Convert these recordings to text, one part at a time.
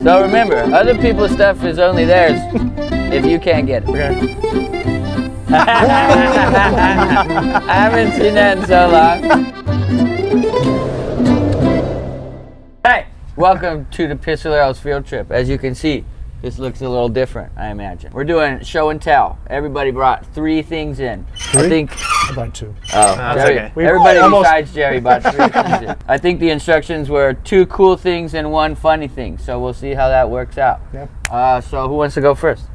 So remember, other people's stuff is only theirs if you can't get it. Okay. I haven't seen that in so long. Hey, welcome to the Pistoleros field trip. As you can see, this looks a little different, I imagine. We're doing show and tell. Everybody brought 3 things in. Three? I think. I brought 2. Oh, Jerry, okay. everybody besides Jerry bought 3 things in. I think the instructions were 2 cool things and 1 funny thing. So we'll see how that works out. Yep. So who wants to go first?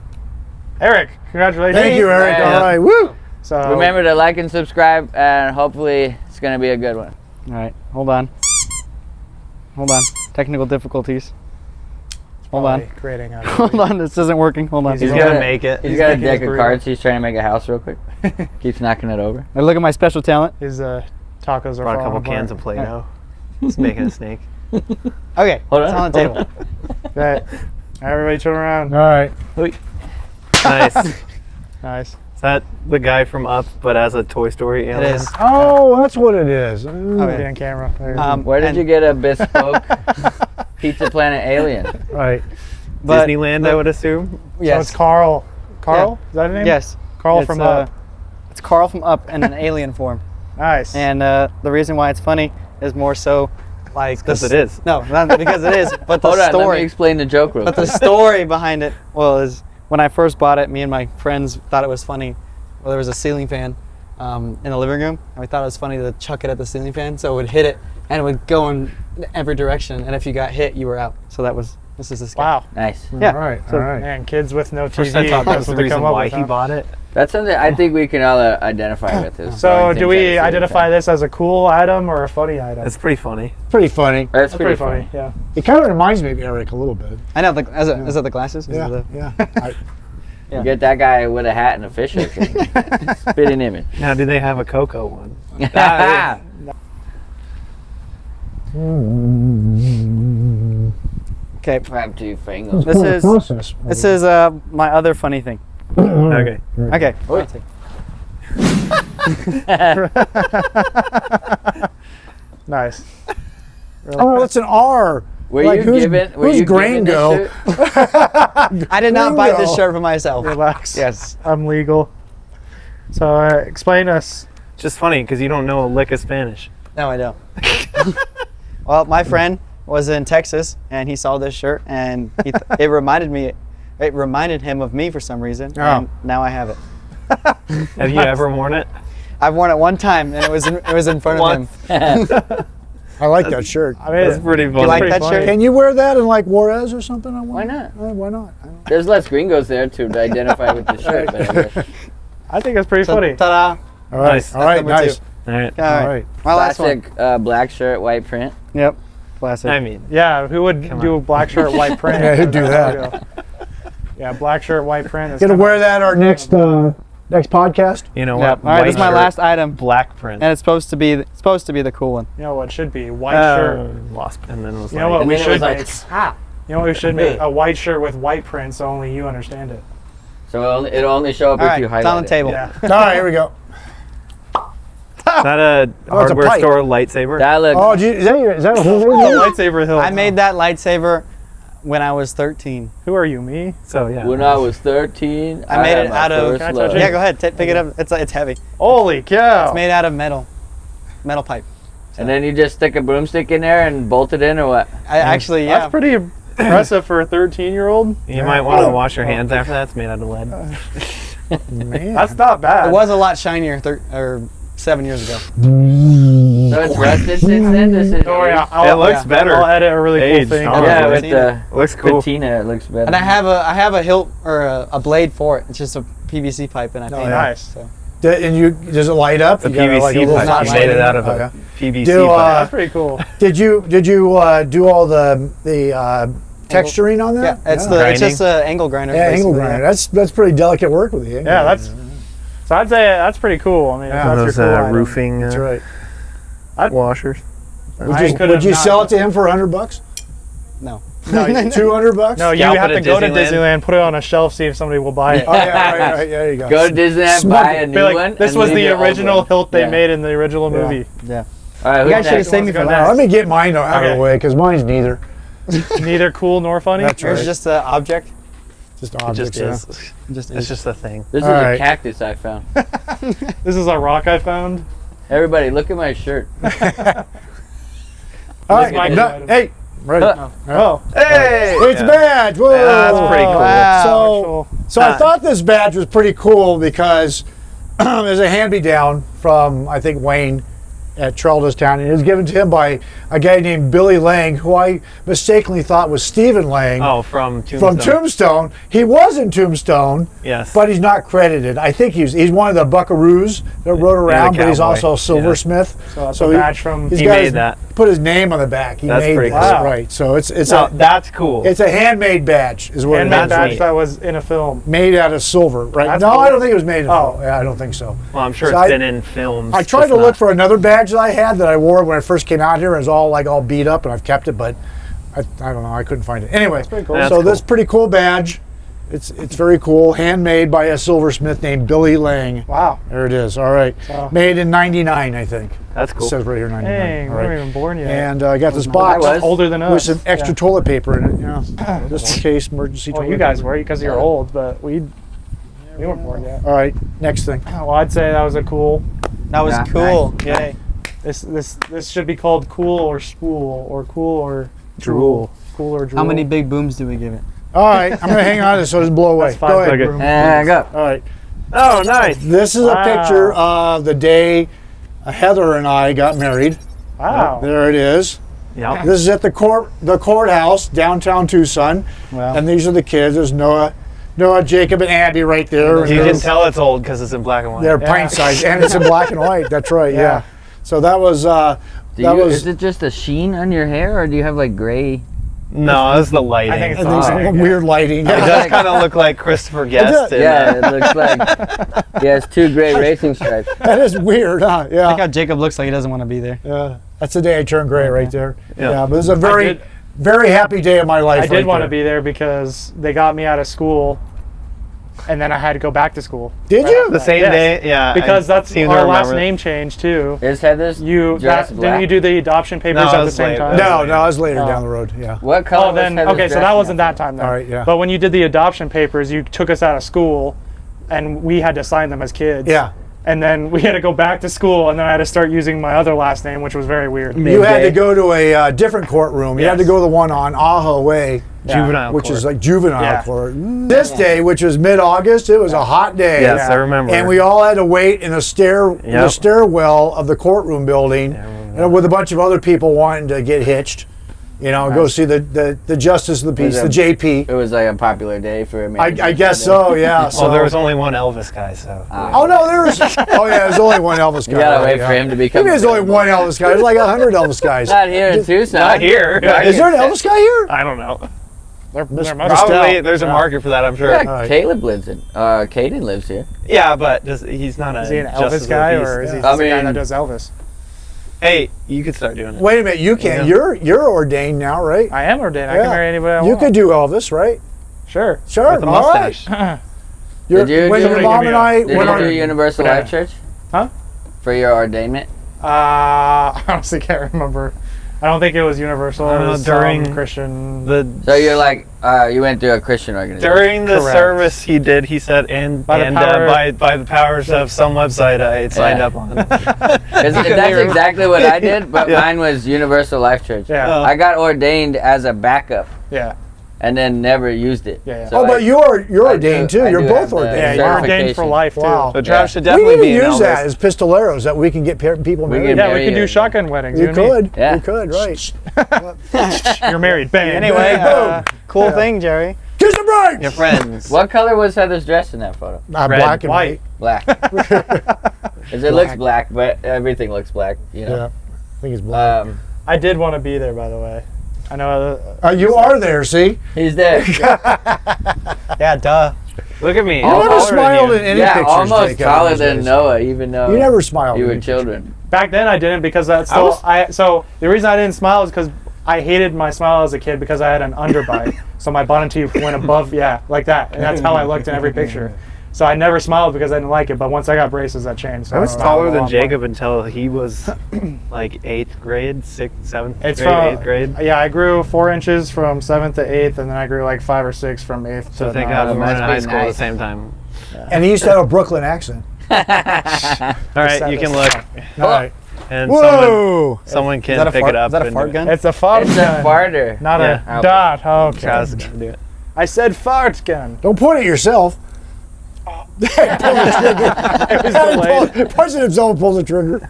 Eric, congratulations. Thank you, Eric. Yeah. All right, woo. So Remember to like and subscribe, and hopefully it's going to be a good one. All right, hold on. Technical difficulties. Hold on. creating a Hold on, this isn't working. Hold on. He's gonna make it. He's got a making deck his of burrito. cards. He's trying to make a house real quick. Keeps knocking it over. Now look at my special talent. His tacos are Brought a couple falling cans of Play-Doh. He's making a snake. Okay, Hold it's on. on the table. apart. Okay. Everybody turn around. All right. Nice. Nice. Is that the guy from Up, but as a Toy Story It alien? is. Oh, that's what it is. Be on camera. There. Where did and- you get a bespoke Pizza Planet alien? Right. but- Disneyland, I would assume. So Yes. it's Carl. Carl? Is that his name? Yes. Carl It's, from Up. It's Carl from Up in an alien form. Nice. And the reason why it's funny is more so like Because it is. No, not because it is, but the Hold on, let me story. explain the joke real But the quick. story behind it was when I first bought it, me and my friends thought it was funny. Well, there was a ceiling fan in the living room, and we thought it was funny to chuck it at the ceiling fan, so it would hit it, and it would go in every direction, and if you got hit, you were out. So this is this guy. Wow. Nice. Yeah. All right. So- all right. Man, kids with no TV. First I thought that that's was what the they come reason up why with, he huh? bought it. That's something I think we can all identify with. Is So throwing do things at we the ceiling identify fan. this as a cool item or a funny item? It's pretty funny. Pretty funny. That's That's pretty funny. Yeah. It kind of reminds me of Eric a little bit. I know, like, is it the glasses? Is it Yeah. the- Yeah. You get that guy with a hat and a fish hook. Spitting image. Now, do they have a Coco one? Okay. Grab 2 fingers. This is process. this is my other funny thing. Okay. Okay. Oi. Nice. Oh, it's an R. Were Like, you who's- given? Were who's you given this Grango? shirt? I did not buy this Bingo. shirt for myself. Relax. Yes. I'm legal. So explain us. Just funny because you don't know a lick of Spanish. No, I don't. Well, my friend was in Texas and he saw this shirt and it reminded him of me for some reason. Oh. And now I have it. Have you ever worn it? I've worn it one time and it was in front of him. I like that shirt. I mean, That's pretty funny. You like pretty that funny. shirt? Can you wear that in like Juarez or something? Why not? Why not? I don't know. There's less gringos there to identify with the shirt. But I guess. I think it's pretty funny. Ta-da. All right. Nice. All right. Number Nice. 2. All right. All All right. right. My last one. Classic black shirt, white print. Yep. Classic. I mean, Yeah, who would do a black shirt, white print? Yeah, who'd do that? Yeah, black shirt, white print. Is Gonna kinda- wear that our next podcast. you know Yep. what? All right, this is my White last shirt, item, black print. and it's supposed to be the cool one. You know what should be? White shirt. Lost. And then it was You know like, what And we then it was should like, make? ah. You know what we should make? A white shirt with white print so only you understand it. So it'll only show up All if right, you it's highlight on the table. Yeah. All right. Here we go. is that a Oh, it's a hardware pipe. store lightsaber? That looks. Oh, is that a whole The lightsaber hill. I made that lightsaber when I was 13. Who are you, me? So yeah. When I was 13, I made had it my out of- first Can I touch love. it? Yeah, go ahead, pick it up. It's heavy. Holy cow! It's made out of metal pipe. And then you just stick a broomstick in there and bolt it in, or what? I actually, yeah. That's pretty impressive for a 13-year-old. You might want to wash your hands after that. It's made out of lead. Man. That's not bad. It was a lot shinier 7 years ago. So it's rusted since then. This is. Oh yeah, It looks better. I'll edit a really Aged, cool thing. honestly. Yeah, with Patina. the Looks cool. patina, it looks better. And I have a hilt or a blade for it. It's just a PVC pipe, and I painted nice. it. So. And does it light up? The You got, like, a PVC little pipe. You flashlight made it in out of Oh, a yeah. PVC Do, pipe. That's pretty cool. Did you do all the texturing on that? Yeah, it's Grinding. just an angle grinder. Yeah, angle basically, grinder. That's pretty delicate work with the angle. Yeah, that's. So I'd say that's pretty cool. I mean, Yeah. if Those that's your cool item. roofing That's right. washers. Would you sell it to him for $100? No. No, you- $200? No, you Scalp have it to at go to Disneyland. Disneyland, put it on a shelf, see if somebody will buy it. Oh yeah, right. There you go. Go to Disneyland, Smug buy it. a Be new like, one. this and was leave the your old original one. hilt they Yeah. made in the original movie. Yeah. All right, You who's guys should have next? saved me for Let's go that. Let me get mine out of Okay. the way because mine's neither. Neither cool nor funny. That's It was right. just an object. Just It objects. just Yeah. is. Just It's just a thing. This is All a right. cactus I found. This is a rock I found. Everybody, look at my shirt. All right. my No, item. hey, ready? Oh, Hey! It's a badge. Whoa. Yeah, that's pretty cool. Wow. So I thought this badge was pretty cool because there's a hand-me-down from, I think, Wayne at Charlestown, and it was given to him by a guy named Billy Lang, who I mistakenly thought was Stephen Lang Oh, from Tombstone. from Tombstone. He was in Tombstone, Yes. but he's not credited. I think he's one of the buckaroos that rode around, but he's cowboy. also a silversmith. so that's a badge from. he's He got made his- that. Put his name on the back. He That's made pretty this, cool. Wow. right? So it's No, that's cool. it's a handmade badge, is what handmade it is. badge neat. that was in a film. Made out of silver, right? That's No, cool. I don't think it was made. Oh. Yeah, I don't think so. well, I'm sure So it's I- been in films. I tried just to look not- for another badge that I had that I wore when I first came out here. It was all beat up, and I've kept it, but I don't know. I couldn't find it. Anyway, pretty cool. That's so cool. this pretty cool badge. It's very cool, handmade by a silversmith named Billy Lang. Wow. There it is. All right, So- made in '99, I think. That's It cool. says right here '99. Dang, All we weren't right. even born yet. And I got this I box was. Older than us. with some extra Yeah. toilet paper in it. You know, just in case emergency. Well, toilet you guys paper. were because you're old, but we weren't born yet. All right, next thing. Well, I'd say that was a cool. That was Yeah, cool. nice. Yay. This should be called cool or spool or cool or Drool. Cool or drool. How many big booms do we give it? All right, I'm gonna hang on to this so it doesn't blow away. That's fine. Go ahead. Okay. Room. And go. All right. Oh, nice. This is a Wow. picture of the day Heather and I got married. Wow. There it is. Yeah. This is at the courthouse downtown Tucson, Wow. and these are the kids. There's Noah, Jacob, and Abby right there. And You can there's- tell it's old because it's in black and white. they're Yeah. pint sized, and it's in black and white. That's right. Yeah. Yeah. So that was Is it just a sheen on your hair, or do you have like gray? No, that's the lighting. I think it's I think fine. some weird lighting. It does kind of look like Christopher Guest. does. in, Yeah, it looks like he has two gray racing stripes. That is weird, huh? Like Yeah. how Jacob looks like he doesn't want to be there. Yeah. That's the day I turned gray right there. Yeah. Yeah. But it was a very, did- very happy day of my life. I did right want to there. be there because they got me out of school, and then I had to go back to school. Did you? The same Yes. day, yeah. Because I that's seem to our last remember. name change too. Is Heather's You dress that, black? didn't you do the adoption papers No, at it the was same late. time? No, I was later Oh. down the road. Yeah. What color? Oh, then was Heather's okay, so dress that in wasn't that time then. All right, yeah. But when you did the adoption papers, you took us out of school, and we had to sign them as kids. Yeah. And then we had to go back to school, and then I had to start using my other last name, which was very weird. You had to Midday. go to a different courtroom. You had to Yes. go to the one on Ajo Way, Juvenile which court. is like juvenile Yeah. court. This day, which was mid-August, it was a hot day. Yes, I remember. And we all had to wait in the Yep. stairwell of the courtroom building, with a bunch of other people wanting to get hitched. You know, go see the justice of the peace, Was the it- JP. It was like a popular day for me. I guess so. Yeah. So Well, there was only one Elvis guy, so. Oh no, there was. Oh yeah, there's only one Elvis guy. You gotta right, wait for yeah. him to become. Maybe there's only one Elvis guy. There's like 100 Elvis guys. Not here in Tucson. Not here. Is there an Elvis guy here? I don't know. There must Probably be. there's a market for that, I'm sure. Yeah, Yeah, Alright. Caleb lives in. Caden lives here. but he's not a. Is he an justice Elvis guy, of the or peace. is he I just the guy mean- that does Elvis? Hey, you could start doing it. Wait a minute, you can. Yeah. You're ordained now, right? I am ordained. I Yeah. can marry anybody I You want. could do Elvis, right? Sure. Sure. With a all right. mustache. You're- Did you when do- your Somebody mom give and me a- I Did went you on. do Universal Banana. Life Church Huh? for your ordainment? I honestly can't remember. I don't think it was Universal. It was during some Christian. The So you're like, you went through a Christian organization. during the Correct. service he did, he said, and By the and power- by the powers of some website I signed Yeah. up on. That's exactly what I did, but Yeah. mine was Universal Life Church. Yeah. I got ordained as a backup Yeah. and then never used it. Yeah, yeah. So Oh, but I- you're I ordained do- too. I You're do both have the- ordained. Yeah, Exactly. you're ordained for Certification. life too. Wow. So Trav Yeah. should We definitely can be even an use Elvis. that as pistoleros that we can get people We married. can Yeah, we marry could do you. shotgun weddings. You you and me. could. Yeah. You could. Right. You're married. Bang. Anyway, Boom. cool thing, Jerry. Kiss the bride. Your friends. What color was Heather's dress in that photo? Red. Black and White. Black. 'Cause it looks black, but everything looks black. You Yeah. know. I think it's black. I did want to be there, by the way. I know. You are there. See. He's there. Yeah, duh. Look at me. You I'm never taller than smiled you. in any Yeah, pictures. almost Jacob, taller these than days. Noah, even though You never smiled. you in were any pictures. children. Back then I didn't because that's still so the reason I didn't smile is because I hated my smile as a kid because I had an underbite. So my bottom teeth went above, like that. And that's how I looked in every picture. So I never smiled because I didn't like it. But once I got braces, that changed. So I was don't know, taller a than lot more. Jacob until he was like 8th grade, 6th, 7th It's grade, from 8th grade. Yeah, I grew 4 inches from 7th to 8th, and then I grew like 5 or 6 from 8th So to thank 9th. God we were in must high be school at the nice. same time. And he used to have a Brooklyn accent. All right, you can look, All right. and Whoa! someone Is that can a pick fart? it up. Is that a and fart do it. gun? It's a fart It's a gun, farter. not Yeah. a dot. Okay. Travis can do it. I said fart gun. Don't point at yourself. It was delayed. Punches himself, pulls the trigger.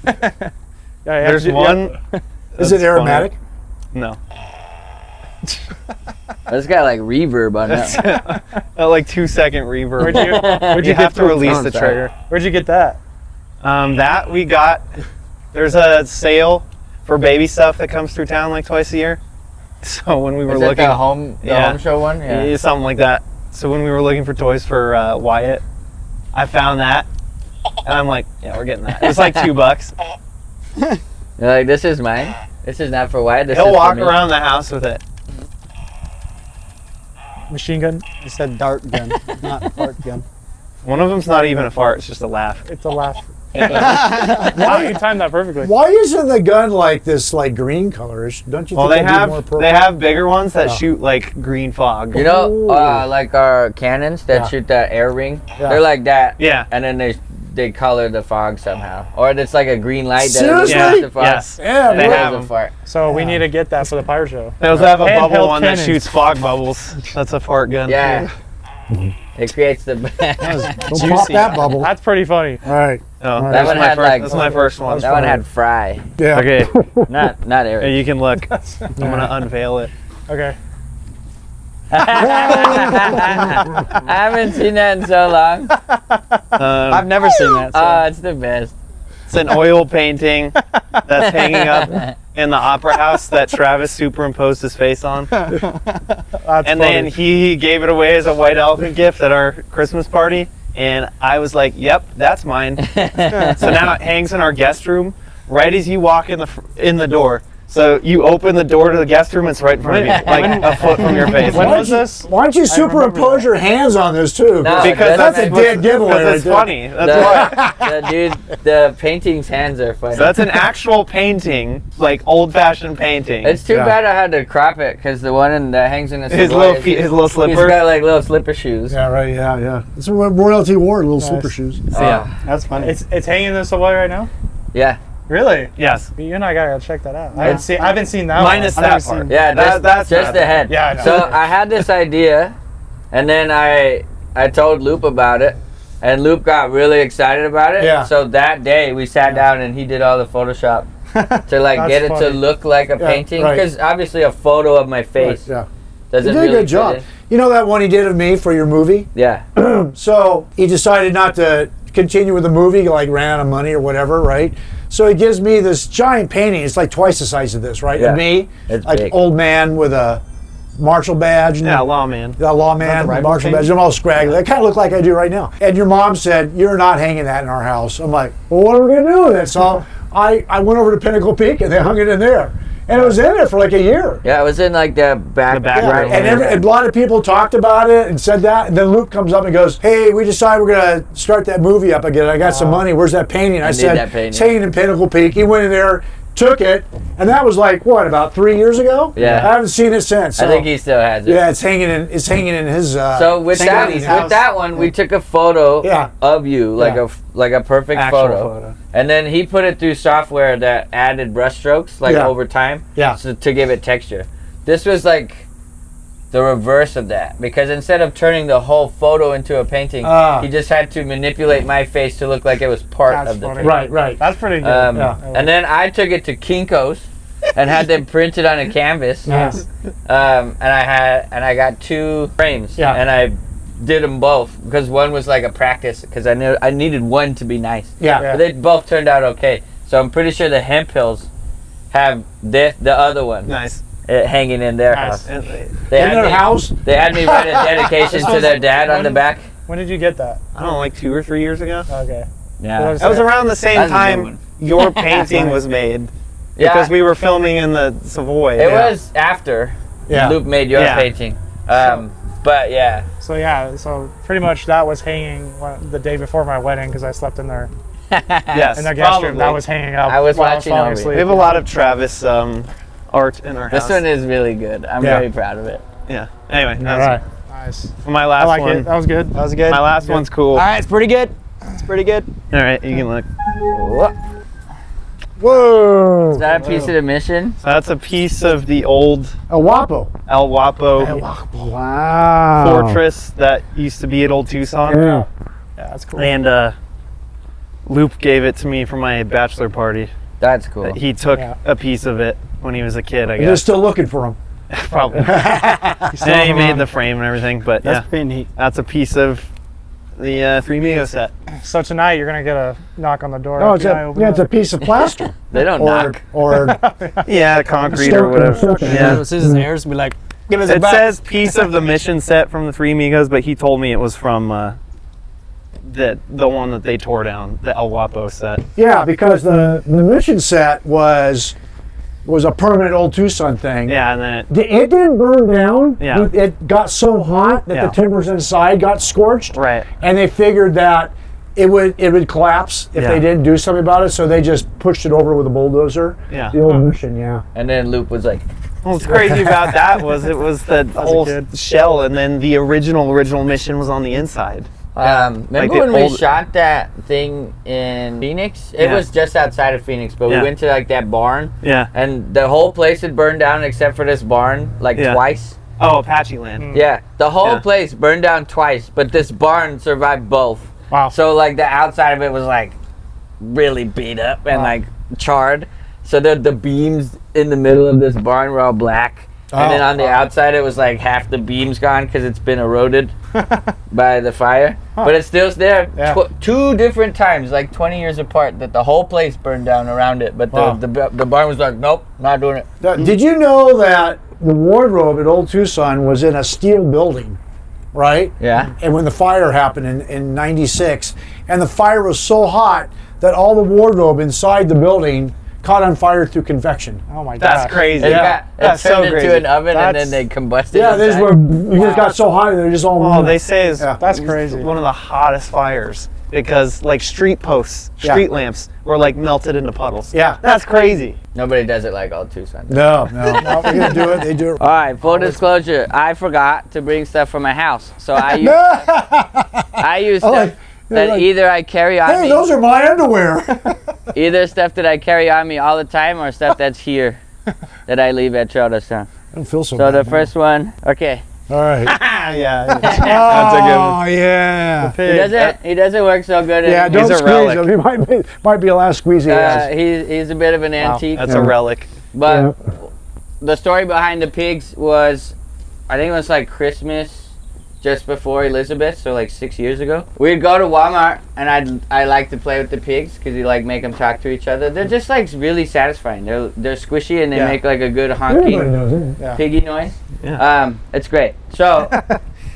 Yeah, There's one. Is it that's aromatic? funny. No. It's got like reverb on it. A like 2-second reverb. Where'd you you have get to release Oh, the sorry. trigger. Where'd you get that? That we got. There's a sale for baby stuff that comes through town like twice a year. So when we were Is it looking, the home show one? Yeah. yeah, something like that. So when we were looking for toys for Wyatt, I found that, and I'm like, yeah, we're getting that. It was like $2. You're like, this is mine. This is not for Wyatt. This He'll is walk for me. around the house with it. Machine gun. You said dart gun, not fart gun. One of them's not even a fart; it's just a laugh. It's a laugh. Wow, you timed that perfectly. Why isn't the gun like this, like green colorish? Don't you Well, think they that'd be more have appropriate? bigger ones that Yeah. shoot like green fog. You know, Ooh. like our cannons that Yeah. shoot that air ring. Yeah. They're like that. Yeah. And then they color the fog somehow, or it's like a green light that Seriously? illuminates the fog. Yes. Yeah, They boy. have a them. fart. So we Yeah. need to get that for the pirate show. They also have a Handheld bubble one that cannons. shoots fog bubbles. That's a fart gun. Yeah. It creates the. Don't pop that bubble. That's pretty funny. All right. Oh, That that's one my had, first. like- That's my first one. that one had fry, Yeah. Okay, not yeah, Eric. you can look. I'm gonna unveil it. Okay. I haven't seen that in so long. I've never seen that. So. Oh, it's the best. It's an oil painting that's hanging up in the opera house that Travis superimposed his face on. That's And then he gave it away as a white elephant gift at our Christmas party. And I was like, yep, that's mine. So now it hangs in our guest room right as you walk in the door. So you open the door to the guest room, it's right in front of you, like a foot from your face. When was this? Why don't you superimpose your hands on this too? No, Because that's a that's dead giveaway. Because it's right funny. That's why. The painting's hands are funny. So that's an actual painting, like old-fashioned painting. It's too Yeah. bad I had to crop it because the one that hangs in the His Savoy little is- feet, his little He's slipper. got like little slipper shoes. Yeah, right. Yeah, yeah. It's a royalty award, little slipper shoes. So, yeah. That's funny. It's hanging in the Savoy right now. Yeah. Really? Yes. You and I gotta check that out. I haven't seen that. Minus one. that part. Yeah, That's just not the head. Yeah, I know. So I had this idea, and then I told Loop about it, and Loop got really excited about it. Yeah. So that day we sat down and he did all the Photoshop to like That's get it to funny. look like a Yeah, painting, right. because obviously a photo of my face Yeah. doesn't You did really a good job. fit in. You know that one he did of me for your movie? Yeah. So he decided not to continue with the movie, like ran out of money or whatever, right? So he gives me this giant painting. It's like twice the size of this, right? Yeah. Of me, It's like big. old man with a marshal badge. And Yeah, lawman. the lawman, rifle marshal thing? badge. I'm all scraggly. I kind of look like I do right now. And your mom said, "You're not hanging that in our house." I'm like, "Well, what are we gonna do with it?" So I went over to Pinnacle Peak and they hung it in there, and it was in there for like a year. Yeah, it was in like the back. The back Yeah, right and a lot of people talked about it and said that. And then Luke comes up and goes, "Hey, we decided we're going to start that movie up again. I got some money. Where's that painting?" I need said, that painting. "It's hanging in Pinnacle Peak." He went in there, took it, and that was like, what, about 3 years ago? Yeah. I haven't seen it since. I So, think he still has it. yeah, it's hanging in his. So with Sandy's house. that one, we took a photo Yeah. of you, like Yeah. a perfect Actual photo. And then he put it through software that added brushstrokes, like Yeah. over time, Yeah. so to give it texture. This was like the reverse of that, because instead of turning the whole photo into a painting, he just had to manipulate my face to look like it was part That's of the funny. painting. Right, right. That's pretty good. Yeah. And then I took it to Kinko's and had them printed on a canvas. Yeah. And I got 2 frames. Yeah. And I did them both because one was like a practice because I knew I needed one to be nice. Yeah. Yeah. But they both turned out okay. So I'm pretty sure the hemp hills have the other one Nice. hanging in their Nice. house. And They In had their me, house? They had me write a dedication to their dad on the back. When did you get that? I don't know, like 2 or 3 years ago. Okay. Yeah. That was around the same That's a good time one. your painting was made. Yeah. Because we were filming in the Savoy. It was after Yeah. Luke made your Yeah. painting. But yeah, So yeah, so pretty much that was hanging the day before my wedding because I slept in there Yes, in the guest probably. room. That was hanging up. I was while watching falling over you. asleep. We have a lot of Travis art in our house. this one is really good. I'm Yeah. very proud of it. Yeah. Anyway, All that right, nice. was my I last like one. it. That was good. That was good. My last one's cool. All right, it's pretty good. It's pretty good. All right, you can look. Whoa. Whoa! Is that a piece of the mission? So that's a piece of the old A Wapo. El Guapo Wow. fortress that used to be at Old Tucson. Yeah. Yeah, that's cool. And Loop gave it to me for my bachelor party. That's cool. He took Yeah. a piece of it when he was a kid, I You're guess. still looking for him. Probably. And he made the frame and everything, but That's yeah, pretty neat. that's a piece of the Three Amigos set. So tonight you're gonna get a knock on the door. No, it's after I open it's it. a piece of plaster. They don't knock. or Yeah, concrete or whatever. Yeah. Yeah. Susan's hairs be like, give us it It back. says piece of the mission set from the Three Amigos, but he told me it was from the one that they tore down, the El Guapo set. yeah, because the mission set was a permanent Old Tucson thing. Yeah, and then It didn't burn down. Yeah. It got so hot that Yeah. the timbers inside got scorched. Right. And they figured that it would collapse if Yeah. they didn't do something about it, so they just pushed it over with a bulldozer. Yeah. The old mission, yeah. And then Luke was like, What's crazy about that was it was the whole kid. shell, and then the original mission was on the inside. remember the when we old- shot that thing in Phoenix? It Yeah. was just outside of Phoenix, but Yeah. we went to like that barn, Yeah. and the whole place had burned down except for this barn, like Yeah. twice. Oh, Apache Land. Yeah, the whole Yeah. place burned down twice, but this barn survived both. Wow. So like the outside of it was like really beat up and Wow. like charred. So the beams in the middle of this barn were all black. And then Oh, on the outside, it was like half the beams gone because it's been eroded by the fire. But it's still there. Yeah. Two different times, like 20 years apart, that the whole place burned down around it. But Wow. the barn was like, nope, not doing it. Did you know that the wardrobe at Old Tucson was in a steel building, right? Yeah. And when the fire happened in 96, and the fire was so hot that all the wardrobe inside the building caught on fire through convection. Oh my god. That's crazy. It That's turned so into crazy. an oven and then That's- they combusted. Yeah, this inside. were you just got so hot and they're just all. Well, they say it's Yeah. That's crazy. one of the hottest fires because like street posts, Yeah. street lamps were like melted into puddles. Yeah. That's crazy. Nobody does it like Old Tucson. No, we're gonna do it. They do it. All right, full disclosure, I forgot to bring stuff from my house. So I use stuff like- that like, either I carry on Hey, me, those are my underwear. either stuff that I carry on me all the time or stuff that's here that I leave at Trailers Town. I don't feel so So bad. the first one, okay. All right. Yeah. Oh, yeah. He doesn't work so good. Yeah, in, don't a squeeze relic. him. He might be the last squeeze he has. he's a bit of an antique. That's a relic. But the story behind the pigs was, I think it was like Christmas just before Elizabeth, so like 6 years ago. We'd go to Walmart and I like to play with the pigs because you like make them talk to each other. They're just like really satisfying. They're squishy and they Yeah. make like a good Everybody honking knows it. Yeah. piggy noise. Yeah. It's great. So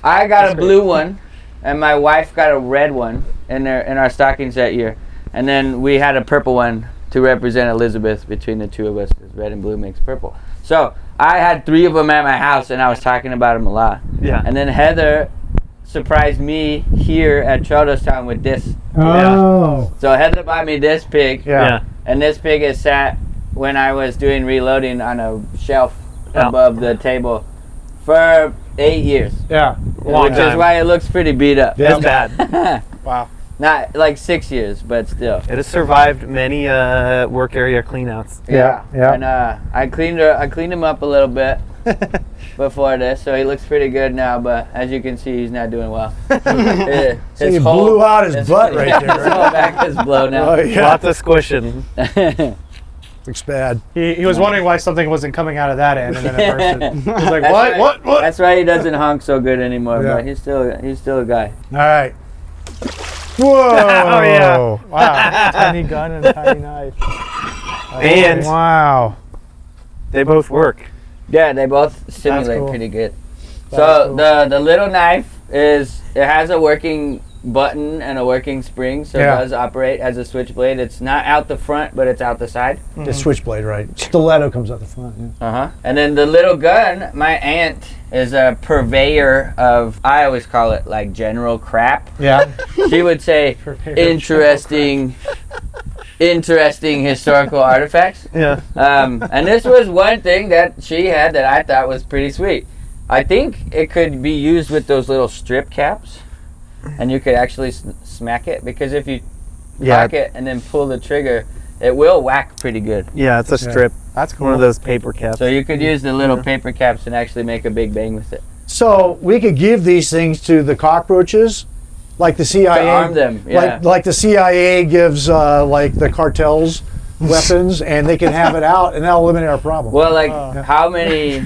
I got a blue one and my wife got a red one in our stockings that year. And then we had a purple one to represent Elizabeth between the two of us because red and blue makes purple. So I had 3 of them at my house and I was talking about them a lot. Yeah. And then Heather surprised me here at Town with this. Oh. So Heather bought me this pig. Yeah. And this pig is sat when I was doing reloading on a shelf Yeah. above the table for 8 years. Yeah. Long which is time. why it looks pretty beat up. Yeah. It's bad. Wow. Not like 6 years, but still. It has survived many work area cleanouts. Yeah. And I cleaned him up a little bit before this, so he looks pretty good now. But as you can see, he's not doing well. So you blew out his butt right there. His whole back is blown Oh, out. yeah. Lots of squishing. Looks bad. He was wondering why something wasn't coming out of that end, and then it bursted. He was like, what? What? That's why he doesn't honk so good anymore. Yeah. But he's still a guy. All right. Whoa. Oh, yeah. Wow. Tiny gun and tiny knife. And Wow. they both work. Yeah, they both simulate cool. pretty good. That's So cool. the little knife it has a working button and a working spring, so Yeah. it does operate as a switchblade. It's not out the front, but it's out the side. The switchblade, right? Stiletto comes out the front. Yeah. And then the little gun, my aunt is a purveyor of, I always call it like general crap. Yeah. She would say interesting historical artifacts. Yeah. And this was one thing that she had that I thought was pretty sweet. I think it could be used with those little strip caps, and you could actually smack it, because if you cock it and then pull the trigger, it will whack pretty good. Yeah, it's a strip. That's cool. One of those paper caps. So you could use the little paper caps and actually make a big bang with it. So we could give these things to the cockroaches, like the CIA. To arm them, yeah. Like the CIA gives like the cartels weapons, and they can have it out, and that'll eliminate our problem. Well, like, how many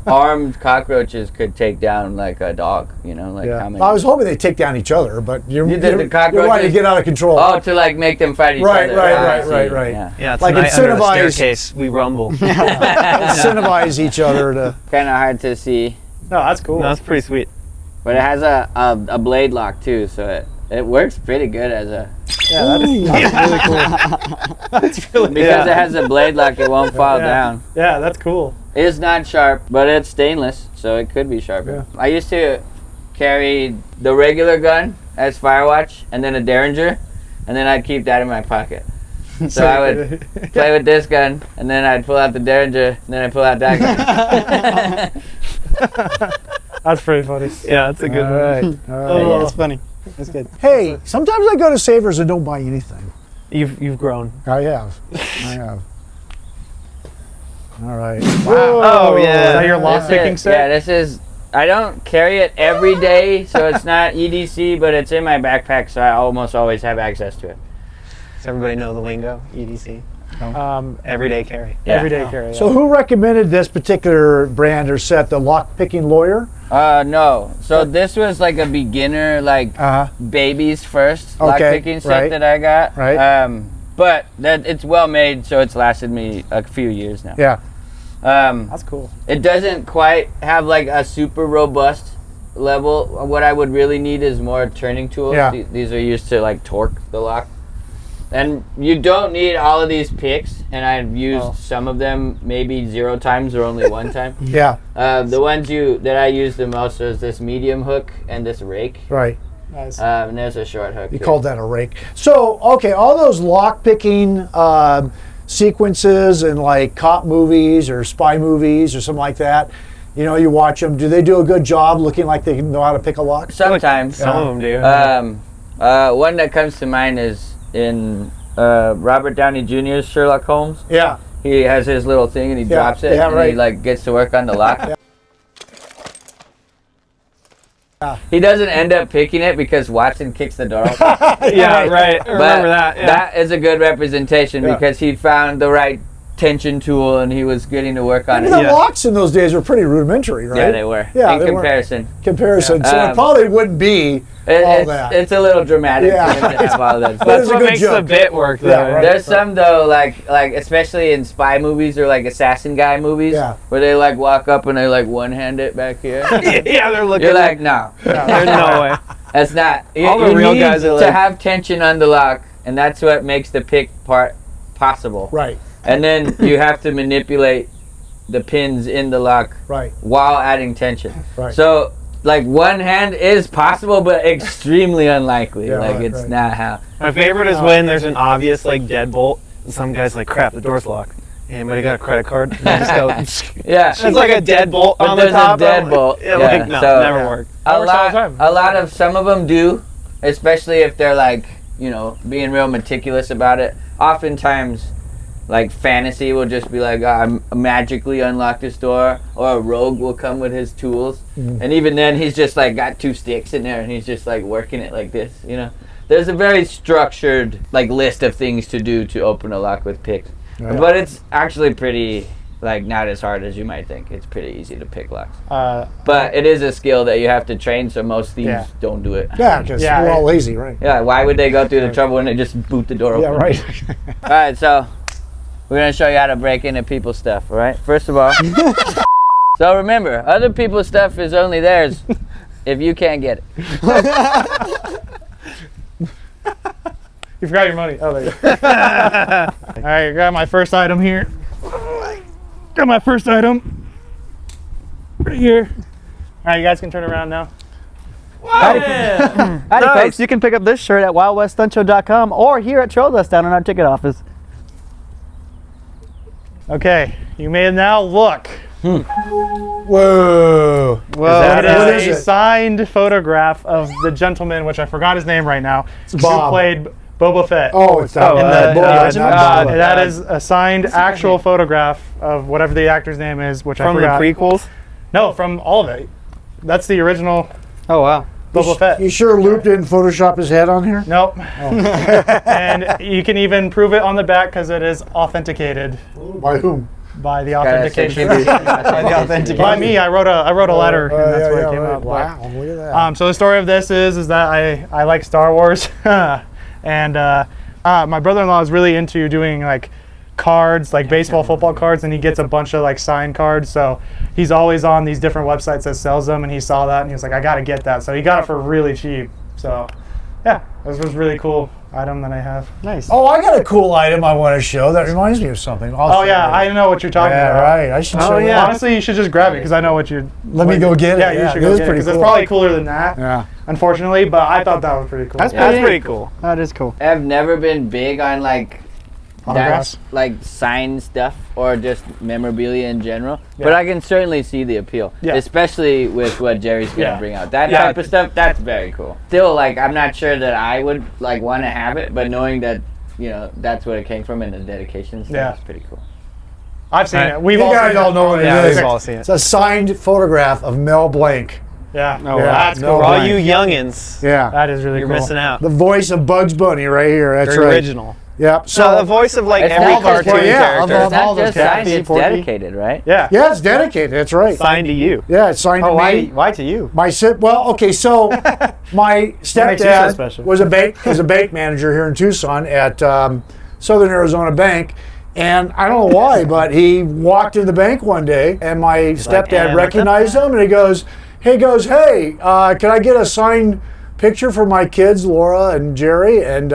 armed cockroaches could take down, like, a dog, you know? Like, how many? I was hoping they'd take down each other, but you're You did the right to cockroaches? get out of control. Oh, to, like, make them fight each other. Right. Yeah. Yeah, Like tonight under the incentivize- staircase, we rumble. Incentivize each other to. Kind of hard to see. No, that's cool. No, that's pretty sweet. But it has a blade lock, too, so it works pretty good as a... Yeah, that's really cool. That's really Because it has a blade lock, it won't fall down. Yeah, that's cool. It's not sharp, but it's stainless, so it could be sharper. I used to carry the regular gun as Firewatch, and then a Derringer, and then I'd keep that in my pocket. So I would play with this gun, and then I'd pull out the Derringer, and then I'd pull out that gun. That's pretty funny. Yeah, that's a good All one. right. Yeah, that's funny. That's good. Hey, sometimes I go to Savers and don't buy anything. You've grown. I have. All right. Oh, Is yeah. that your lock This picking is- set? Yeah, this is... I don't carry it every day, so it's not EDC, but it's in my backpack, so I almost always have access to it. Does everybody know the lingo? EDC. Everyday carry. Yeah. Everyday carry. So who recommended this particular brand or set, the lock picking lawyer? No. So this was like a beginner, like babies first lock Okay, picking set right. that I got. Right. But that it's well made, so it's lasted me a few years now. Yeah. That's cool. It doesn't quite have like a super robust level. What I would really need is more turning tools. Yeah. These are used to like torque the lock. And you don't need all of these picks, and I've used some of them maybe 0 times or only 1 time. Yeah. The ones that I use the most is this medium hook and this rake. Right. Nice. And there's a short hook. You too. called that a rake. So, okay, all those lock picking sequences in like cop movies or spy movies or something like that, you know, you watch them. Do they do a good job looking like they know how to pick a lock? Sometimes. Some of them do. One that comes to mind is in Robert Downey Jr.'s Sherlock Holmes. Yeah. He has his little thing and he drops it, and right. he like gets to work on the lock. He doesn't end up picking it because Watson kicks the door open. Yeah, right. I remember But that. Yeah. that is a good representation Yeah. because he found the right tension tool and he was getting to work on And it. the locks in those days were pretty rudimentary, right? Yeah, they were. Yeah, in they were. comparison. Comparison. So it probably wouldn't be all that. It's a little dramatic Yeah, for him to have all that. But That's it's a what good makes the joke. bit work, though. Yeah, right. There's some though, like especially in spy movies or like assassin guy movies, Yeah. where they like walk up and they like one hand it back here. Yeah, they're looking. You're like, no, there's no way. that's not. All the you real need guys are to like- have tension on the lock, and that's what makes the pick part possible. Right, And then you have to manipulate the pins in the lock right, while adding tension. right. So, like, one hand is possible, but extremely unlikely. Yeah, like, right, it's right. not how. My favorite is when there's an obvious like deadbolt, and some guy's like, "Crap, the door's locked." Anybody got a credit card? And they just go, Yeah. it's like a deadbolt But on the there's a top. deadbolt. Yeah, Yeah, like no, so- never Yeah. worked. A works all the lot, time. a lot of some of them do, especially if they're like, you know, being real meticulous about it. Oftentimes, like fantasy will just be like, I magically unlock this door, or a rogue will come with his tools, and even then he's just like got 2 sticks in there and he's just like working it like this, you know. There's a very structured like list of things to do to open a lock with picks, but it's actually pretty like not as hard as you might think. It's pretty easy to pick locks. But it is a skill that you have to train, so most thieves don't do it. Yeah, because Yeah, we're all lazy, right? Yeah, why would they go through the trouble when they just boot the door open? Yeah, right. All right, so we're going to show you how to break into people's stuff, all right? First of all, so remember, other people's stuff is only theirs if you can't get it. You forgot your money. Oh, there you go. All right, got my first item here. Got my first item right here. All right, you guys can turn around now. Howdy, Nice. folks. You can pick up this shirt at wildweststuntshow.com or here at Trail Dust down in our ticket office. Okay, you may now look. Whoa. It What is is a it? signed photograph of the gentleman, which I forgot his name right now, who Bob. played Boba Fett. Oh, it's not That is a signed actual photograph of whatever the actor's name is, which From I the forgot. prequels? No, from all of it. That's the original Oh, wow. Boba Fett. You sure Luke didn't Photoshop his head on here? Nope. And you can even prove it on the back because it is authenticated By whom? by the Gotta authentication. certificate. By me, I wrote a letter, and that's where it came out. Wow, look at that. So the story of this is that I like Star Wars, and my brother-in-law is really into doing like cards, like baseball, football cards, and he gets a bunch of like signed cards. So he's always on these different websites that sells them, and he saw that and he was like, I gotta get that. So he got it for really cheap. So yeah, this was a really cool item that I have. Nice. Oh, I got a cool item I want to show that reminds me of something. Oh yeah, I know what you're talking Yeah, about. right. I should show you. Honestly, you should just grab it because I know what you're. Let me go get it. Yeah, you Yeah, should it go is get it pretty because it's cool. probably cooler than that. Yeah. Unfortunately, but I thought that was pretty cool. That's That's pretty cool. That is cool. I've never been big on like Autographs? that, like signed stuff or just memorabilia in general. Yeah. But I can certainly see the appeal, Yeah. especially with what Jerry's gonna Yeah. bring out. That Yeah. type of stuff, that's very cool. Still, like I'm not sure that I would like want to have it, but knowing that that's where it came from and the dedication stuff Yeah. is pretty cool. I've seen Right. it. We've You all guys seen all it. know what it Yeah, is. we've all seen it. It's a signed photograph of Mel Blanc. Yeah. yeah. That's No, cool. For all Right. you youngins, Yeah. That is really you're cool. missing out. The voice of Bugs Bunny right here. That's Very right. original. Yep. So the voice of like It's every not just- cartoon yeah, character of It's not all those just signed, cats. it's dedicated, right? Yeah. Yeah, it's dedicated. That's right. signed to you. Yeah, it's signed to me. Why to you? Well, okay, so my makes you so stepdad special? was a bank manager here in Tucson at Southern Arizona Bank, and I don't know why, but he walked in the bank one day, and my stepdad recognized him, and he goes, "Hey, can I get a signed picture for my kids, Laura and Jerry?" And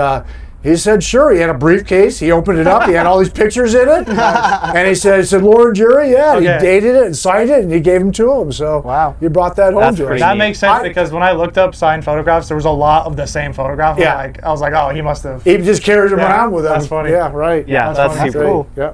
he said, sure. He had a briefcase. He opened it up. He had all these pictures in it. And he said, Laura and Jerry, yeah. Okay. He dated it and signed it, and he gave them to him. So Wow. he brought that home That's to us. pretty That neat. makes sense because when I looked up signed photographs, there was a lot of the same photograph. Yeah. I was like, oh, he must have. He just carries them Yeah, around with him. that's funny. Yeah, right. Yeah, That's that's funny. super cool. Yeah.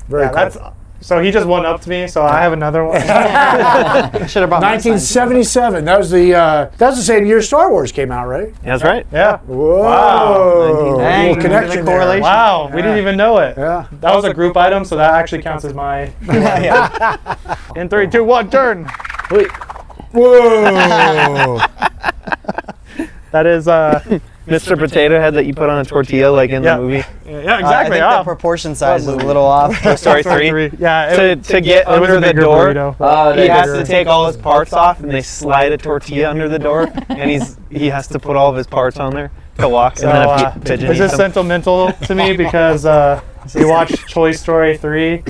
Very Yeah, cool. that's. So he just one upped me. So I have another one. Should have brought my sign. 1977. That was the same year Star Wars came out, right? That's right. Yeah. Whoa. Wow. Dang, Little connection the there. correlation. Wow, we didn't even know it. Yeah. That was a group item, so that actually counts as my. In 3, 2, 1, turn. Wait, Whoa. That is. Mr. Potato Head that you put on a tortilla like in Yeah. the movie. Yeah, I exactly. think the proportion size is a little off. Toy Story 3. Yeah. To get it was under a the bigger door, burrito. Oh, he they has did. to take all his parts off, and they slide a tortilla under the door, and he has to put all of his parts on there to walk, So, and then a pigeon this eats is him. sentimental to me because we watched Toy Story 3,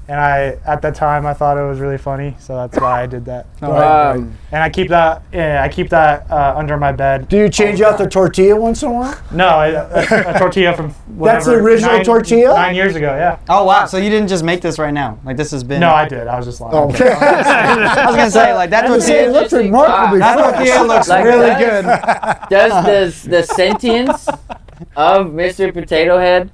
and at that time I thought it was really funny, so that's why I did that. And I keep that. Yeah, I keep that under my bed. Do you change out the tortilla once in a while? No, a tortilla from whatever, That's the original tortilla? 9 years ago. Yeah. Oh wow! So you didn't just make this right now? Like this has been? No, I did. I was just lying. Okay. I was gonna say like that I was saying, it tortilla. looks remarkably That fresh. tortilla looks Like really that? good. Does the sentience of Mr. Potato Head,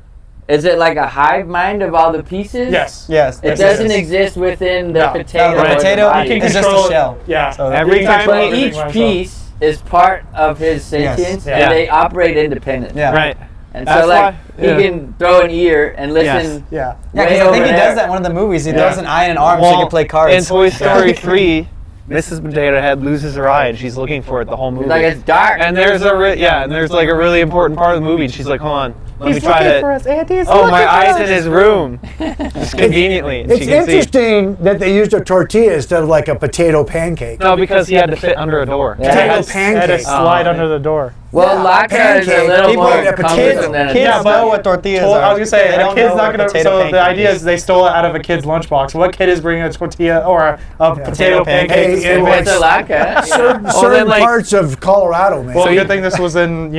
is it like a hive mind of all the pieces? Yes. Yes. It Yes, doesn't yes. exist within the No. potato. No, the or potato body. is just a shell. Yeah. So Every time But he- each piece is part of his sentience, Yeah. and they operate independently. Yeah. Right. And That's so, like, why- he yeah. can throw an ear and listen. Yeah. Yeah, way because I think over he there. does that in one of the movies. He Yeah. throws an eye and an arm so he can play cards. In Toy Story 3, Mrs. Potato Head loses her eye, and she's looking for it the whole movie. Like, it's dark. And there's and there's like a really important part of the movie, and she's like, hold on, let me try to. us, Auntie. Oh, my eye's in his room. Just conveniently, and It's she can see. interesting that they used a tortilla instead of like a potato pancake. No, because he had to fit under a door. Yeah. Potato Had to pancake. slide Oh, under the door. Well, Yeah, latka is a pancake. little People more eat a potato. cumbersome than a Kids Yeah, know but- what tortillas Well, are. I was gonna say They a don't kid's know not what gonna. potato So the pancake idea is they stole it out of a kid's lunchbox. What kid is bringing a tortilla or a potato pancake? Hey, to school? it It's a latka. certain parts of Colorado, man. Well, So good he- thing this was in the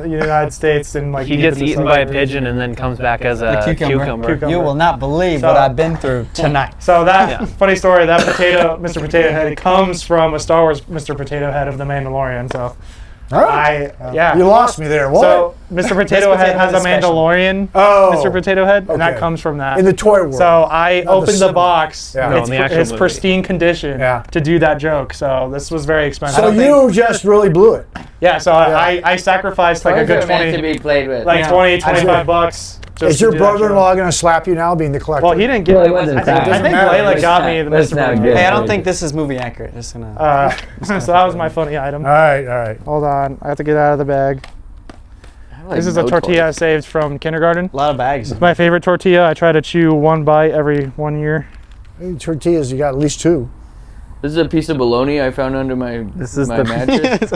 United States and like He gets eaten by a pigeon and then comes back as a cucumber. You will not believe So- what I've been through tonight. So that Yeah. funny story, that Mr. Potato Head comes from a Star Wars Mr. Potato Head of the Mandalorian. So Huh? You lost me there. What? So Mr. Potato Head has a special. Mandalorian Oh. Mr. Potato Head, and that Okay. comes from that. in the toy world. So I the opened the cinema. box. Yeah. No, It's, in the actual it's movie. pristine condition Yeah. to do that joke. So this was very expensive. So you just really blew it. Yeah. So I sacrificed like a Toys good are meant to 20, be played with. like Yeah. 20, 25 bucks. just Is to your do that joke. brother-in-law going to slap you now, being the collector? Well, he didn't get. Well, he wasn't I think fast. Layla got me the That's Mr. not Potato good. Hey, I don't Right. think this is movie accurate. Just gonna. So that was my funny item. All right, all right. Hold on, I have to get out of the bag. This is a tortilla I saved from kindergarten. A lot of bags. My favorite tortilla. I try to chew one bite every 1 year. Hey, tortillas, you got at least 2. This is a piece of bologna I found under my my mattress.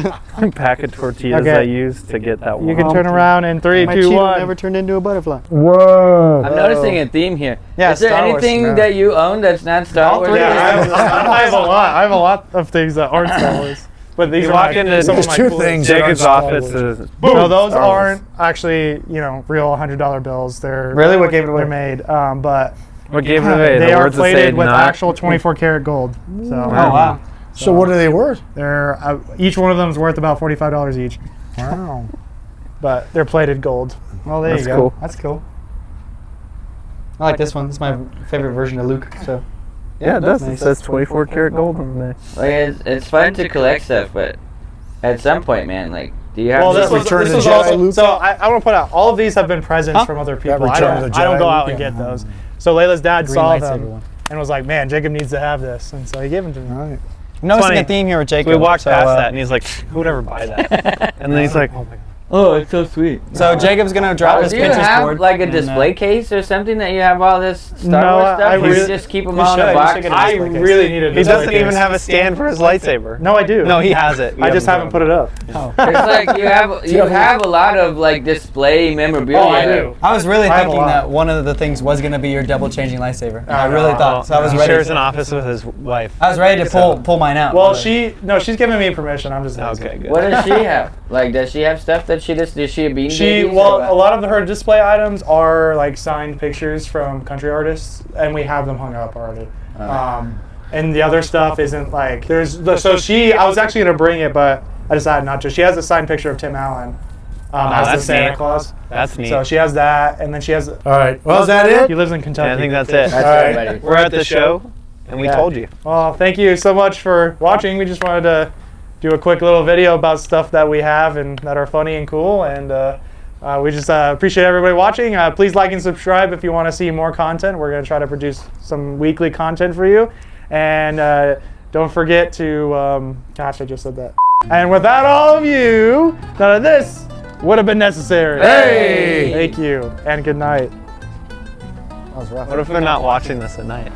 Pack of tortillas Okay. I used to get that one. You can turn around in 3, My 2, Cheeto 1. never turned into a butterfly. Whoa. I'm noticing a theme here. Yeah, is there Star Wars. anything No. that you own that's not Star All Wars? three. Yeah, I have a related? lot. I have a lot of things that aren't Star Wars. But these You are walk my, into some of There's my 2 coolest. things. that Jacob's aren't office Star Wars. is No, those Star Wars. aren't actually, real $100 bills. They're Really? What gave it away? They're made, but What gave it away? they The are words that say plated with not- actual 24 karat gold. So Oh wow. So what are they worth? they're each one of them is worth about $45 each, Wow. but they're plated gold. Well, there That's you go. cool. That's cool. I like this one. It's my favorite version of Luke. So. Yeah, it does. It Nice. says 24 karat gold on there. Like it's fun to collect stuff, but at some point, man, like, do you have? Well, to this was, Return this of was the Jedi, also Luke? so. I want to point out all of these have been presents from other people. I Return of the don't go Jedi, out Luke, and get yeah. those. So Layla's dad Green saw lightsaber them one. and was like, "Man, Jacob needs to have this," and so he gave them to me. All right. I'm noticing funny. a theme here with Jacob. We walked so, past that and he's like, who would ever buy that? And then he's like, Oh, it's so sweet. So Jacob's gonna drop his Do you Pinterest have board. like a and, display case or something that you have all this Star No, Wars I stuff? Or you really- just keep them you all in should. a You box? should get a I display case. really need a he display doesn't even case. have a stand for his lightsaber. No, I do. No, he has it. I just haven't put it up. It's like you have a lot of like display memorabilia. Oh, I do. I was really I have a thinking lot. that one of the things was gonna be your double changing lightsaber. I no, really no, thought. So I was He ready. shares an office with his wife. I was ready to pull mine out. Well, but- she's giving me permission. I'm just lazy. Okay, good. What does she have? Like, does she have stuff that she just? Is she a bean baby? A lot of her display items are like signed pictures from country artists, and we have them hung up already. And the other stuff isn't like there's. I was actually gonna bring it, but I decided not to. She has a signed picture of Tim Allen as the that's Santa neat. Claus. That's neat. So she has that, and then she has. All right. Well, is that He it? lives in Kentucky. Yeah, I think that's it. That's All right. everybody. We're at the show, and we Yeah. told you. Well, thank you so much for watching. We just wanted to do a quick little video about stuff that we have and that are funny and cool. And we just appreciate everybody watching. Please like and subscribe if you want to see more content. We're going to try to produce some weekly content for you. And don't forget to, gosh, I just said that. And without all of you, none of this would have been necessary. Hey! Thank you, and good night. That was rough. What if they're not watching this at night?